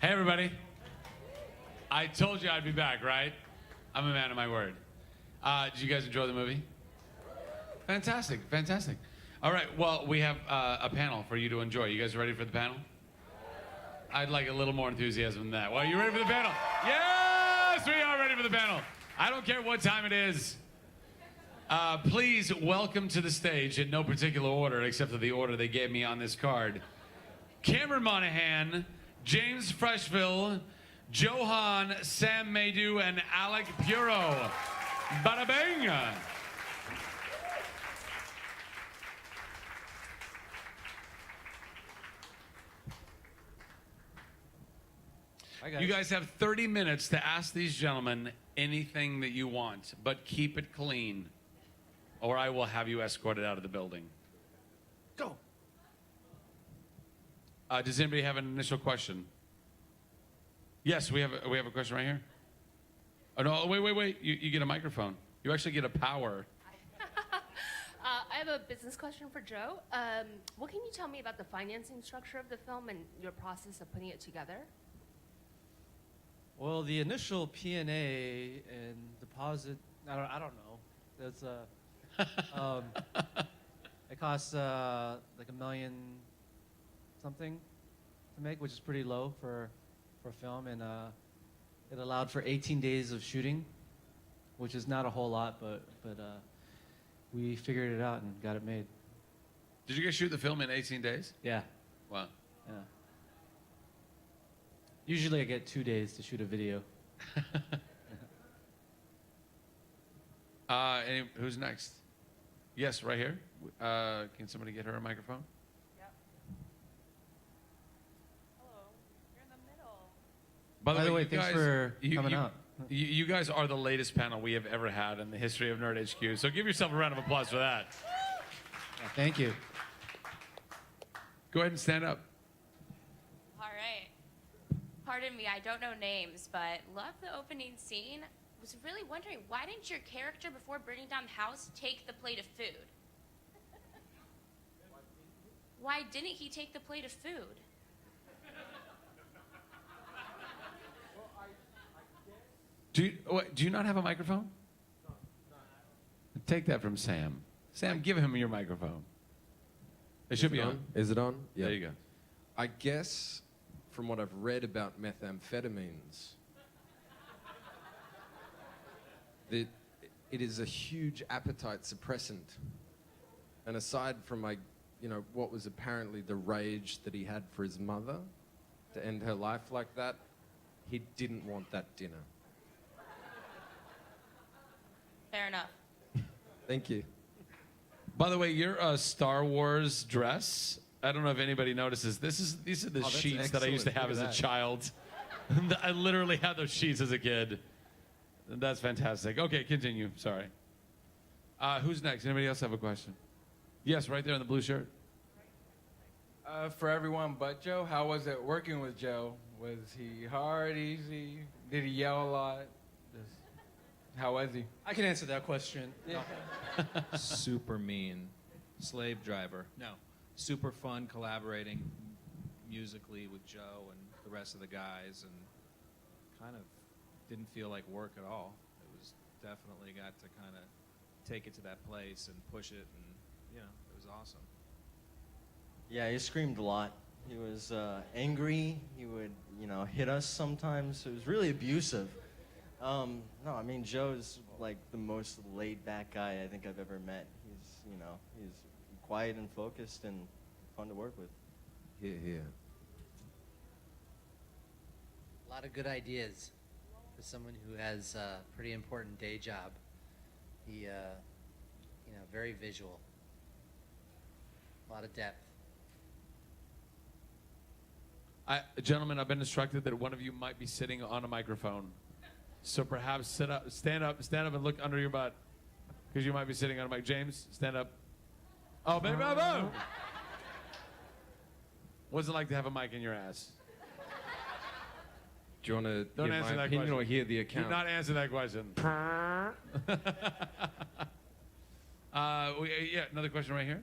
Hey, everybody. I told you I'd be back, right? I'm a man of my word. Did you guys enjoy the movie? Fantastic, fantastic. All right, well, we have a panel for you to enjoy. You guys ready for the panel? I'd like a little more enthusiasm than that. Well, you ready for the panel? Yes, we are ready for the panel. I don't care what time it is. Please welcome to the stage, in no particular order, except for the order they gave me on this card, Cameron Monaghan, James Freshville, Johan, Sam Maydew, and Alec Puro. Bada bing! You guys have 30 minutes to ask these gentlemen anything that you want, but keep it clean, or I will have you escorted out of the building. Go. Does anybody have an initial question? Yes, we have a question right here. Oh no! Wait! You get a microphone. You actually get a power. I have a business question for Joe. What can you tell me about the financing structure of the film and your process of putting it together? Well, the initial P&A and deposit, I don't know. That's it costs like $1 million something to make, which is pretty low for film, and it allowed for 18 days of shooting, which is not a whole lot, but we figured it out and got it made. Did you guys shoot the film in 18 days? Yeah. Wow. Yeah. Usually I get 2 days to shoot a video. Who's next? Yes, right here. Can somebody get her a microphone? Yep. Hello. You're in the middle. By the way, thanks for coming out. You guys are the latest panel we have ever had in the history of NerdHQ, so give yourself a round of applause for that. Yeah, thank you. Go ahead and stand up. All right. Pardon me, I don't know names, but love the opening scene. Was really wondering, why didn't your character, before burning down the house, take the plate of food? Why didn't he take the plate of food? Do you not have a microphone? No. Take that from Sam. Sam, give him your microphone. It should be on. Is it on? Yeah. There you go. I guess, from what I've read about methamphetamines, that it is a huge appetite suppressant. And aside from what was apparently the rage that he had for his mother to end her life like that, he didn't want that dinner. Fair enough. Thank you. By the way, your Star Wars dress, I don't know if anybody notices, these are the sheets that I used to have as a child. I literally had those sheets as a kid. That's fantastic. Okay, continue. Sorry. Who's next? Anybody else have a question? Yes, right there in the blue shirt. For everyone but Joe, how was it working with Joe? Was he hard, easy? Did he yell a lot? How was he? I can answer that question. Yeah. Super mean. Slave driver. No. Super fun collaborating musically with Joe and the rest of the guys, and kind of didn't feel like work at all. It was definitely got to kind of take it to that place and push it, and it was awesome. Yeah, he screamed a lot. He was angry. He would, hit us sometimes. It was really abusive. No, I mean, Joe's like the most laid-back guy I think I've ever met. He's quiet and focused and fun to work with. Yeah. A lot of good ideas for someone who has a pretty important day job. He, very visual. A lot of depth. Gentlemen, I've been instructed that one of you might be sitting on a microphone. So perhaps stand up and look under your butt, because you might be sitting on a mic. James, stand up. Oh, baby, bravo! What's it like to have a mic in your ass? Do you want to Don't give answer my that opinion question. or hear the account? Do not answer that question. Another question right here.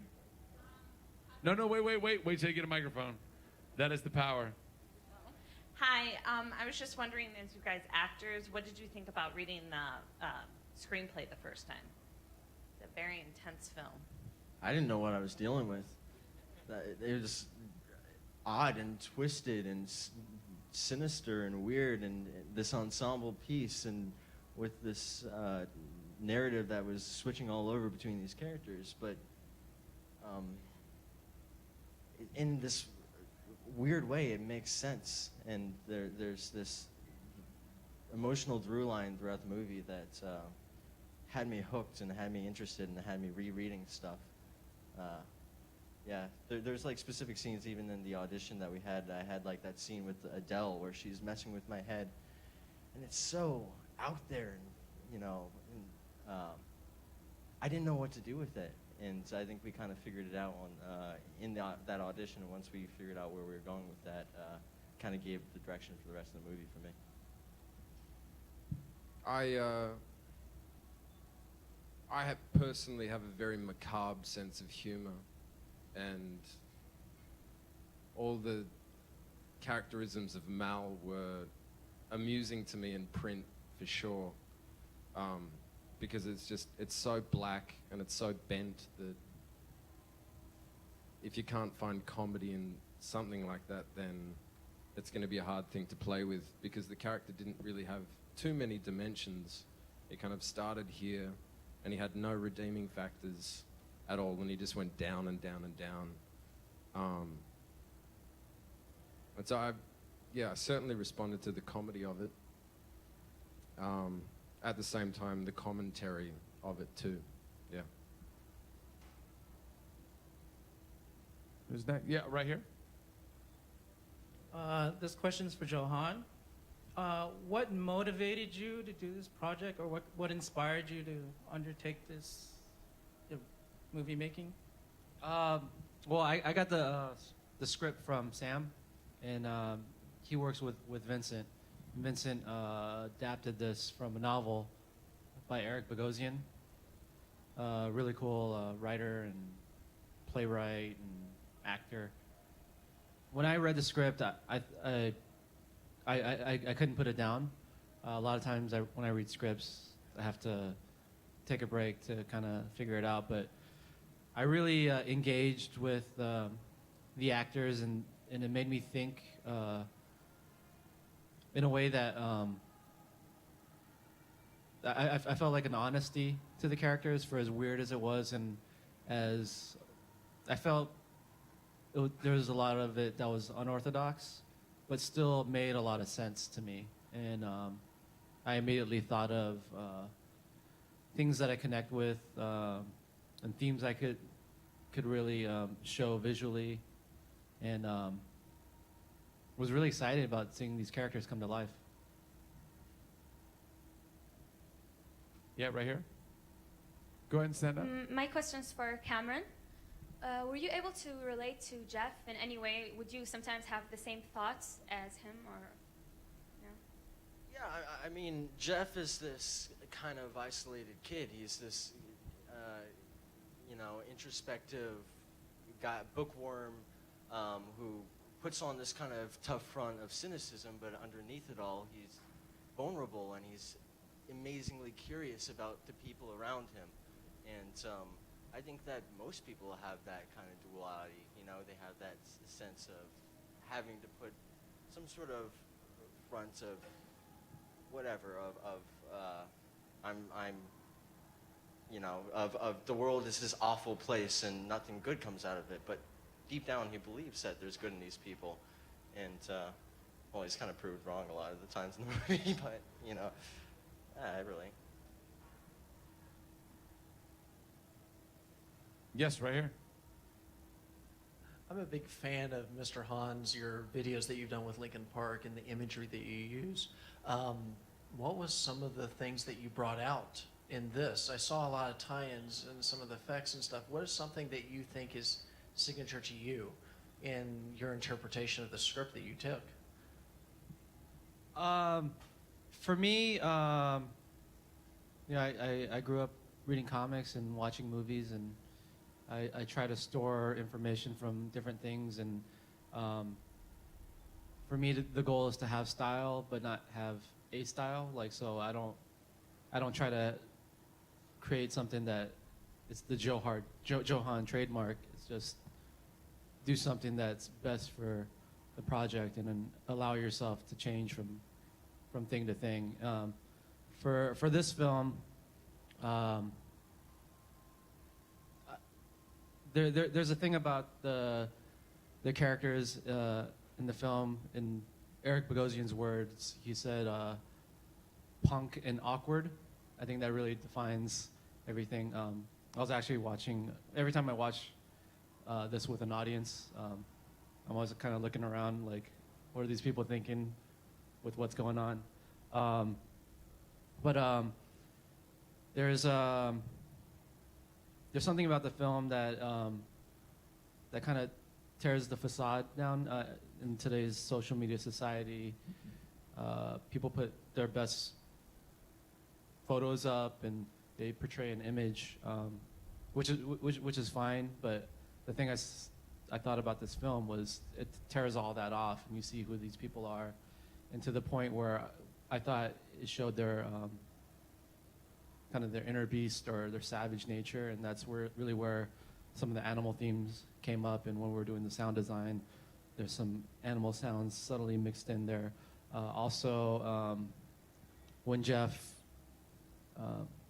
No, wait till you get a microphone. That is the power. Hi, I was just wondering, as you guys actors, what did you think about reading the screenplay the first time? It's a very intense film. I didn't know what I was dealing with. It was odd and twisted and sinister and weird, and this ensemble piece, and with this narrative that was switching all over between these characters, but in this weird way, it makes sense, and there's this emotional through line throughout the movie that had me hooked and had me interested and had me rereading stuff. Yeah, there's like specific scenes even in the audition that we had. I had like that scene with Adele where she's messing with my head, and it's so out there, and I didn't know what to do with it, and I think we kind of figured it out in that audition. And once we figured out where we were going with that, kind of gave the direction for the rest of the movie for me. I personally have a very macabre sense of humor, and all the characterisms of Mal were amusing to me in print for sure, because it's so black and it's so bent that if you can't find comedy in something like that, then it's going to be a hard thing to play with, because the character didn't really have too many dimensions. It kind of started here, and he had no redeeming factors at all, and he just went down and down and down. And so I certainly responded to the comedy of it. At the same time, the commentary of it too. Yeah. Who's that? Yeah, right here. This question's for Johan. What motivated you to do this project, or what inspired you to undertake this movie making? Well, I got the script from Sam, and he works with Vincent. Vincent adapted this from a novel by Eric Bogosian. Really cool writer and playwright and actor. When I read the script, I couldn't put it down. A lot of times when I read scripts, I have to take a break to kind of figure it out. But I really engaged with the actors, and it made me think in a way that I felt like an honesty to the characters, for as weird as it was, and as I felt there was a lot of it that was unorthodox, but still made a lot of sense to me. And I immediately thought of things that I connect with, and themes I could really show visually, and was really excited about seeing these characters come to life. Yeah, right here. Go ahead and stand up. My question's for Cameron. Were you able to relate to Jeff in any way? Would you sometimes have the same thoughts as him, or no? Yeah, I mean, Jeff is this kind of isolated kid. He's this, introspective guy, bookworm, who puts on this kind of tough front of cynicism, but underneath it all, he's vulnerable and he's amazingly curious about the people around him. And I think that most people have that kind of duality. They have that sense of having to put some sort of front of whatever, of the world is this awful place and nothing good comes out of it. But deep down, he believes that there's good in these people. And, he's kind of proved wrong a lot of the times in the movie, but, really. Yes, right here. I'm a big fan of Mr. Hans, your videos that you've done with Lincoln Park and the imagery that you use. What was some of the things that you brought out in this? I saw a lot of tie-ins and some of the effects and stuff. What is something that you think is signature to you in your interpretation of the script that you took? For me, I grew up reading comics and watching movies, and I try to store information from different things. And for me, the goal is to have style, but not have a style. Like, so I don't try to create something that it's the Johan trademark. It's just do something that's best for the project, and then allow yourself to change from thing to thing. For this film, there's a thing about the characters in the film. In Eric Bogosian's words, he said punk and awkward. I think that really defines everything. I was actually watching, every time I watch this with an audience, I'm always kind of looking around like, what are these people thinking with what's going on? There's something about the film that that kind of tears the facade down in today's social media society. People put their best photos up and they portray an image, which is fine. But the thing I thought about this film was it tears all that off, and you see who these people are, and to the point where I thought it showed their kind of their inner beast or their savage nature, and that's really where some of the animal themes came up. And when we were doing the sound design, there's some animal sounds subtly mixed in there. Also, when Jeff,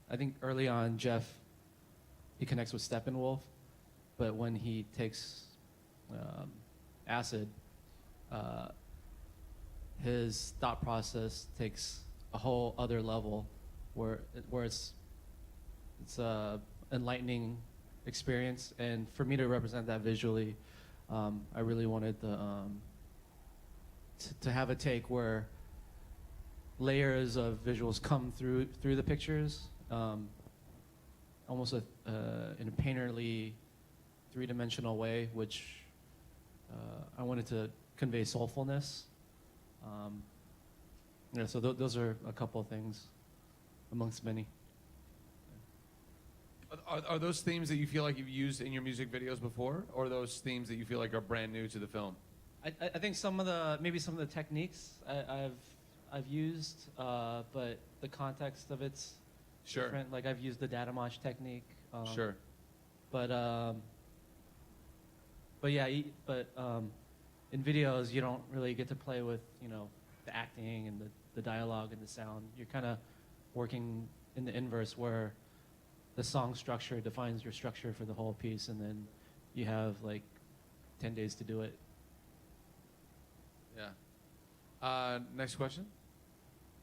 I think early on, Jeff, he connects with Steppenwolf, but when he takes acid, his thought process takes a whole other level, where it's a enlightening experience. And for me to represent that visually, I really wanted to have a take where layers of visuals come through the pictures, almost in a painterly, three-dimensional way, which I wanted to convey soulfulness. So those are a couple of things amongst many. Are those themes that you feel like you've used in your music videos before, or are those themes that you feel like are brand new to the film? I think maybe some of the techniques I've used, but the context of it's different. Like I've used the data mosh technique. Sure. But in videos you don't really get to play with the acting and the dialogue and the sound. You're kind of working in the inverse, where the song structure defines your structure for the whole piece, and then you have like 10 days to do it. Yeah. Next question.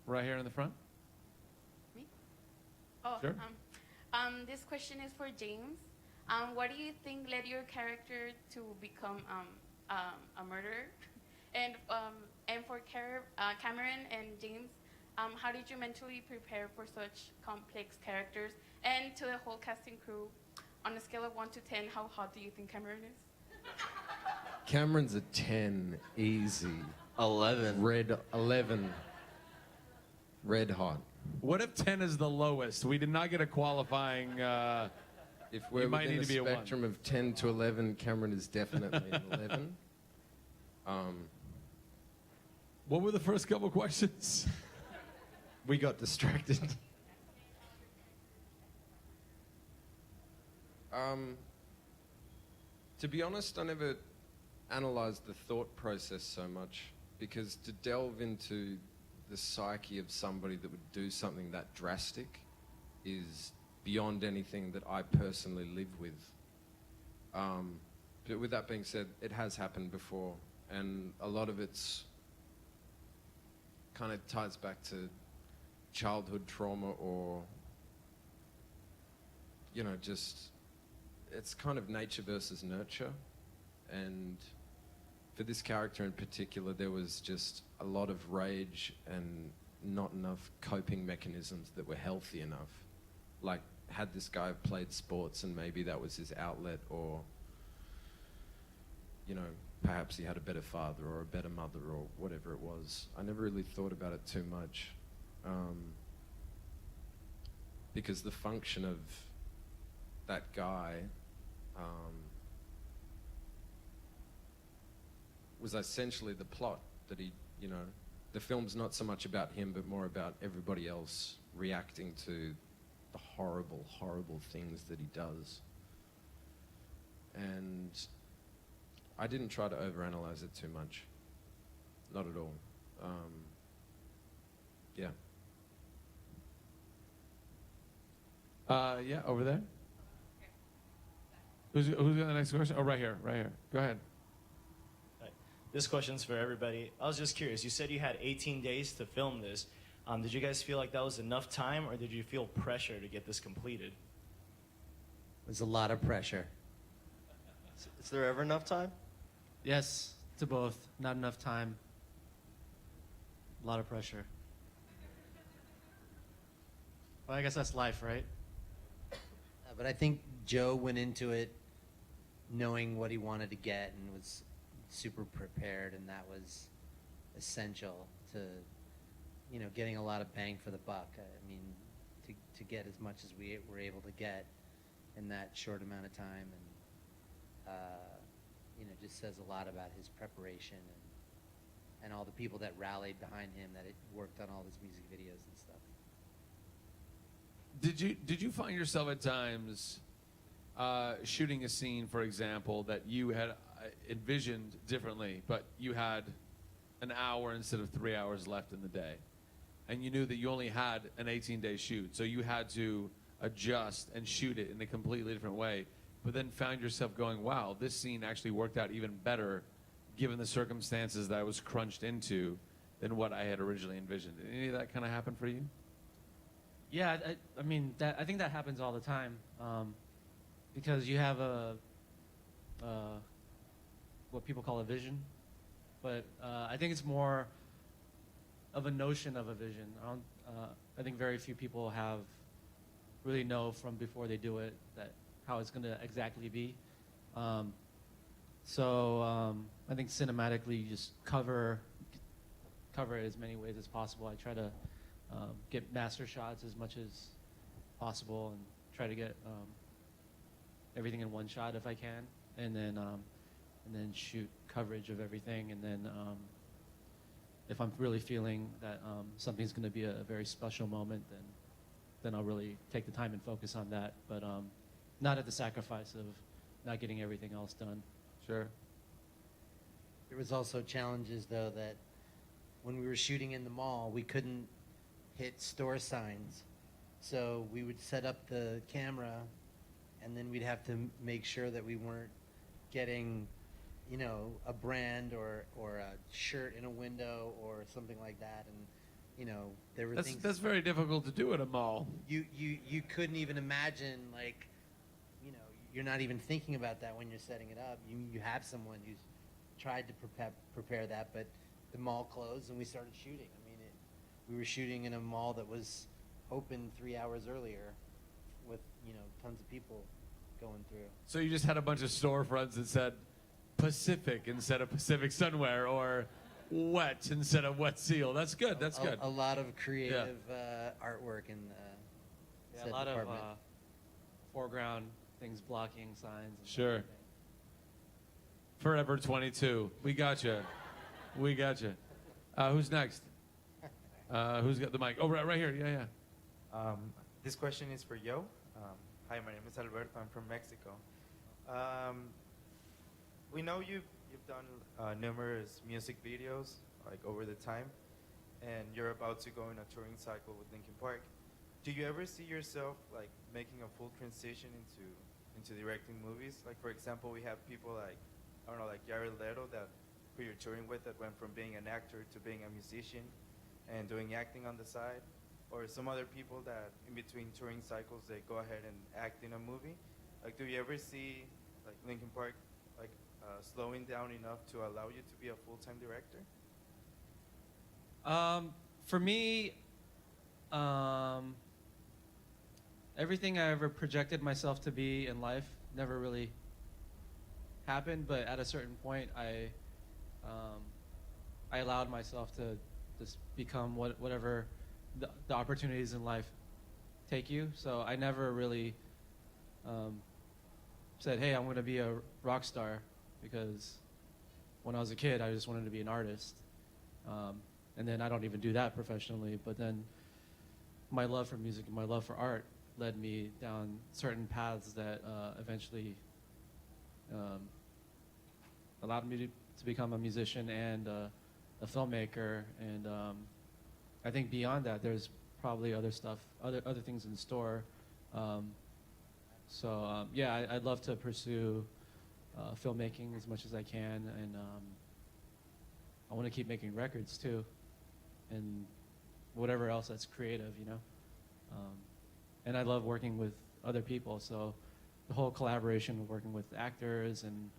Right here in the front. Me? Oh, Sure. This question is for James. What do you think led your character to become a murderer? And for Cameron and James, how did you mentally prepare for such complex characters? And to the whole casting crew, on a scale of 1 to 10, how hot do you think Cameron is? Cameron's a 10, easy. 11. 11. Red hot. What if 10 is the lowest? We did not get a qualifying. If we're you might within need to be a a 1. spectrum of 10 to 11, Cameron is definitely an 11. What were the first couple questions? We got distracted. To be honest, I never analyzed the thought process so much, because to delve into the psyche of somebody that would do something that drastic is beyond anything that I personally live with. But with that being said, it has happened before, and a lot of it's kind of ties back to childhood trauma, or just it's kind of nature versus nurture. And for this character in particular, there was just a lot of rage and not enough coping mechanisms that were healthy enough. Like, had this guy played sports and maybe that was his outlet, or perhaps he had a better father or a better mother or whatever it was. I never really thought about it too much, because the function of that guy was essentially the plot. that he, you know, the film's not so much about him, but more about everybody else reacting to the horrible, horrible things that he does. And I didn't try to overanalyze it too much. Not at all. Yeah. Yeah, over there. Who's got the next question? Oh, right here, right here. Go ahead. Hi. This question's for everybody. I was just curious. You said you had 18 days to film this. Did you guys feel like that was enough time, or did you feel pressure to get this completed? There's a lot of pressure. Is there ever enough time? Yes, to both. Not enough time. A lot of pressure. Well, I guess that's life, right? But I think Joe went into it knowing what he wanted to get and was super prepared, and that was essential to, you know, getting a lot of bang for the buck. I mean, to get as much as we were able to get in that short amount of time, and you know, just says a lot about his preparation and all the people that rallied behind him, that it worked on all his music videos and stuff. Did you find yourself at times shooting a scene, for example, that you had envisioned differently, but you had an hour instead of 3 hours left in the day, and you knew that you only had an 18-day shoot, so you had to adjust and shoot it in a completely different way, but then found yourself going, wow, this scene actually worked out even better given the circumstances that I was crunched into than what I had originally envisioned. Did any of that kind of happen for you? Yeah, I mean, I think that happens all the time, because you have what people call a vision, but I think it's more of a notion of a vision. I think very few people really know from before they do it that how it's going to exactly be. So I think cinematically, you just cover it as many ways as possible. I try to get master shots as much as possible and try to get everything in one shot if I can, and then shoot coverage of everything. And then if I'm really feeling that something's going to be a very special moment, then I'll really take the time and focus on that, but not at the sacrifice of not getting everything else done. Sure. There was also challenges, though, that when we were shooting in the mall, we couldn't hit store signs. So we would set up the camera, and then we'd have to make sure that we weren't getting, you know, a brand or a shirt in a window or something like that. And, you know, there were things... That's very difficult to do at a mall. You couldn't even imagine, like, you know, you're not even thinking about that when you're setting it up. You have someone who's tried to prepare that, but the mall closed and we started shooting. I mean, we were shooting in a mall that was open 3 hours earlier with, you know, tons of people going through. So you just had a bunch of storefronts that said Pacific instead of Pacific Sunwear, or Wet instead of Wet Seal. That's good. That's good. A lot of creative artwork in the set a lot department. of foreground things blocking signs. And Sure. Forever 22. We got you. We got you. Who's next? Who's got the mic? Oh, right here. Yeah. This question is for Yo. Hi, my name is Alberto. I'm from Mexico. We know you've done numerous music videos like over the time, and you're about to go in a touring cycle with Linkin Park. Do you ever see yourself like making a full transition into directing movies? Like, for example, we have people like, I don't know, like Jared Leto, who you're touring with, that went from being an actor to being a musician and doing acting on the side, or some other people that in between touring cycles they go ahead and act in a movie. Like, do you ever see like Linkin Park like slowing down enough to allow you to be a full-time director? For me, everything I ever projected myself to be in life never really happened, but at a certain point, I allowed myself to just become whatever the opportunities in life take you. So I never really said, hey, I'm going to be a rock star, because when I was a kid, I just wanted to be an artist. And then I don't even do that professionally, but then my love for music and my love for art led me down certain paths that eventually allowed me to become a musician and a filmmaker. And I think beyond that, there's probably other stuff, other things in store. Yeah, I'd love to pursue filmmaking as much as I can, and I want to keep making records too, and whatever else that's creative, you know. And I love working with other people, so the whole collaboration of working with actors and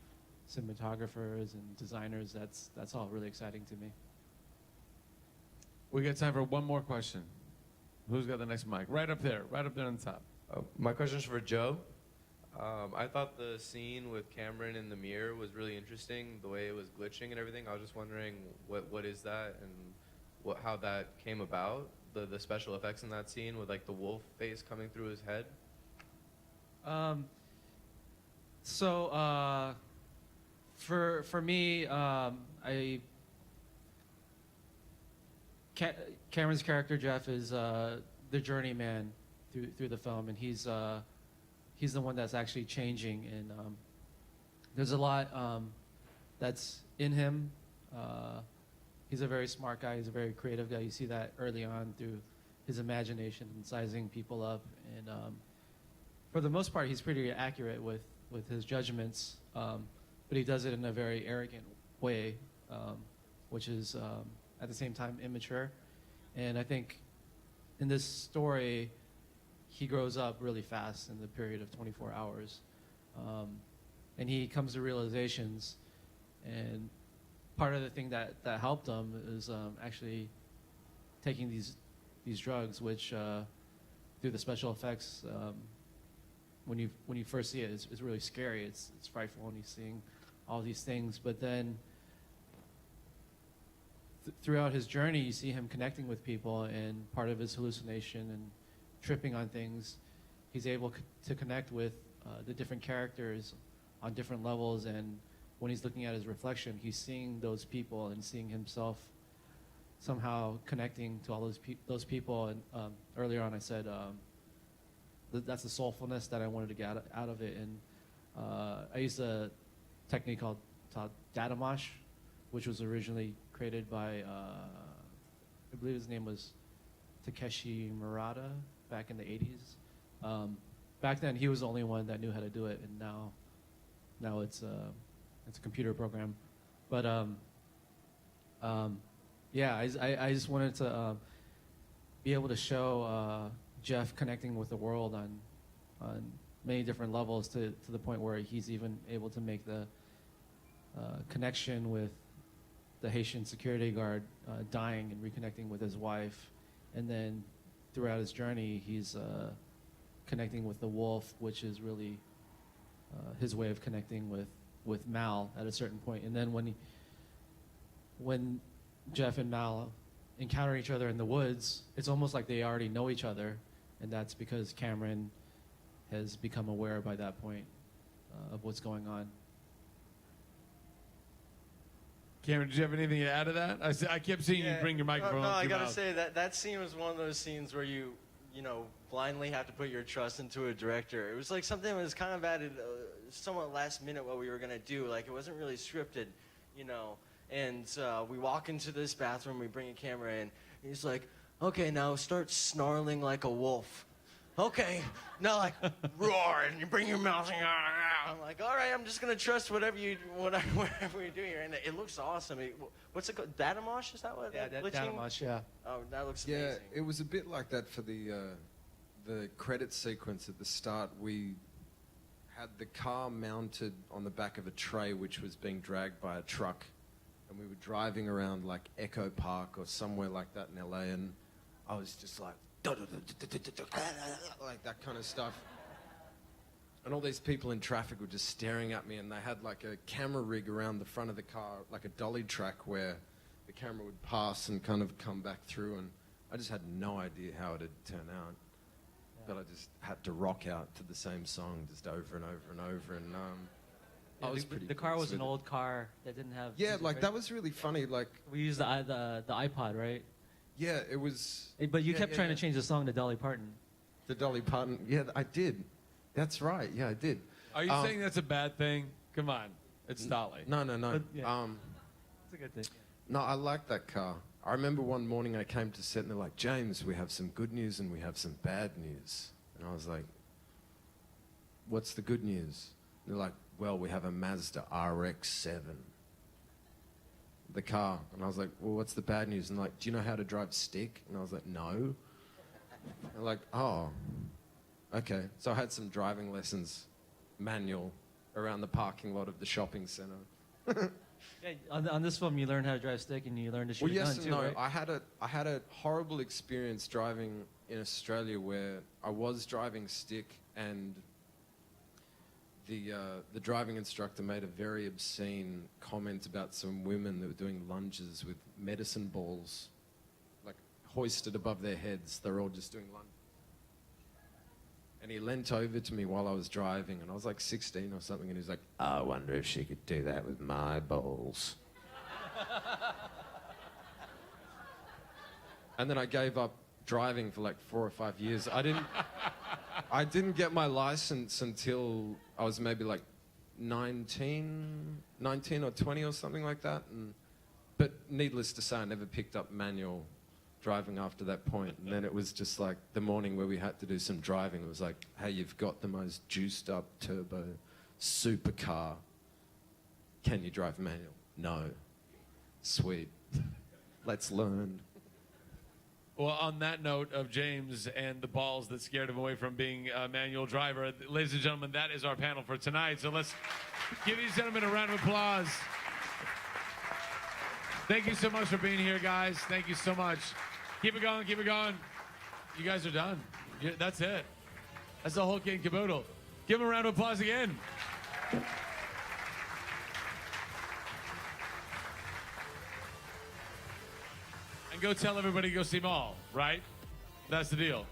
cinematographers and designers, that's all really exciting to me. We got time for one more question. Who's got the next mic? Right up there on top. My question is for Joe. I thought the scene with Cameron in the mirror was really interesting, the way it was glitching and everything. I was just wondering what is that and how that came about, the special effects in that scene with like the wolf face coming through his head. For me, Cameron's character Jeff is the journeyman through the film, and he's the one that's actually changing, and there's a lot that's in him. He's a very smart guy. He's a very creative guy. You see that early on through his imagination and sizing people up, and for the most part, he's pretty accurate with his judgments, but he does it in a very arrogant way, which is at the same time immature. And I think in this story, he grows up really fast in the period of 24 hours. And he comes to realizations, and part of the thing that helped him is actually taking these drugs, which through the special effects, when you first see it, it's really scary. It's frightful, and he's seeing all these things. But then throughout his journey, you see him connecting with people, and part of his hallucination and tripping on things, he's able to connect with the different characters on different levels. And when he's looking at his reflection, he's seeing those people and seeing himself somehow connecting to all those people. And earlier on, I said that's the soulfulness that I wanted to get out of it. And I used a technique called data mosh, which was originally created by I believe his name was Takeshi Murata back in the 80s. Back then, he was the only one that knew how to do it, and now it's a computer program. But yeah, I just wanted to be able to show Jeff connecting with the world on many different levels to the point where he's even able to make the connection with the Haitian security guard dying and reconnecting with his wife. And then throughout his journey, he's connecting with the wolf, which is really his way of connecting with Mal at a certain point. And then when Jeff and Mal encounter each other in the woods, it's almost like they already know each other, and that's because Cameron has become aware by that point of what's going on. Cameron, did you have anything to add to that? I kept seeing you bring your microphone No, up to I your gotta mouth. say that scene was one of those scenes where you blindly have to put your trust into a director. It was like something that was kind of added somewhat last minute what we were gonna do. Like it wasn't really scripted, And we walk into this bathroom, we bring a camera in. And he's like, "Okay, now start snarling like a wolf." Okay, now like roar and you bring your mouth. I'm like, all right, I'm just gonna trust whatever you do here, and it looks awesome. What's it called? Data mosh? Is that what? Yeah, glitching? data mosh. Yeah. Oh, that looks Yeah, amazing. it was a bit like that for the credit sequence at the start. We had the car mounted on the back of a tray which was being dragged by a truck, and we were driving around like Echo Park or somewhere like that in LA, and I was just like that kind of stuff. And all these people in traffic were just staring at me, and they had like a camera rig around the front of the car, like a dolly track where the camera would pass and kind of come back through, and I just had no idea how it'd turn out. But I just had to rock out to the same song just over and over and over. And I was pretty. The car pleased was an with it. old car that didn't have. Yeah, music, like right? that was really funny. Like, We used the iPod, right? yeah, it was. But you yeah, kept yeah, trying yeah. to change the song to Dolly Parton. The Dolly Parton. Yeah, I did. That's right. Yeah, I did. Are you saying that's a bad thing? Come on, it's Dolly. No, no, no. But, yeah. It's a good thing. No, I like that car. I remember one morning I came to set and they're like, James, we have some good news and we have some bad news. And I was like, what's the good news? And they're like, well, we have a Mazda RX-7. The car. And I was like, well, what's the bad news? And they're like, do you know how to drive stick? And I was like, no. They're like, oh, okay. So I had some driving lessons, manual, around the parking lot of the shopping center. Yeah, on this film, you learned how to drive stick and you learned to shoot Well, a yes gun and too, no. right? I had a horrible experience driving in Australia where I was driving stick and the driving instructor made a very obscene comment about some women that were doing lunges with medicine balls, like hoisted above their heads. They're all just doing lunges. And he leant over to me while I was driving, and I was like 16 or something, and he was like, I wonder if she could do that with my balls. And then I gave up driving for like 4 or 5 years. I didn't get my license until I was maybe like 19 or 20 or something like that. But needless to say, I never picked up manual driving after that point. And then it was just like the morning where we had to do some driving. It was like, hey, you've got the most juiced up turbo supercar. Can you drive manual? No. Sweet. Let's learn. Well, on that note of James and the balls that scared him away from being a manual driver, ladies and gentlemen, that is our panel for tonight. So let's give these gentlemen a round of applause. Thank you so much for being here, guys. Thank you so much. Keep it going, keep it going. You guys are done. That's it. That's the whole kit and caboodle. Give them a round of applause again. And go tell everybody to go see them all, right? That's the deal.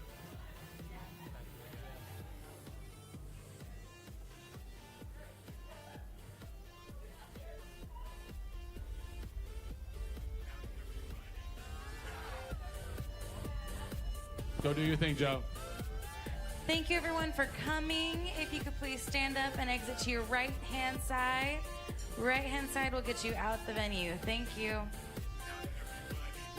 Go do your thing, Joe. Thank you, everyone, for coming. If you could please stand up and exit to your right-hand side. Right-hand side will get you out the venue. Thank you.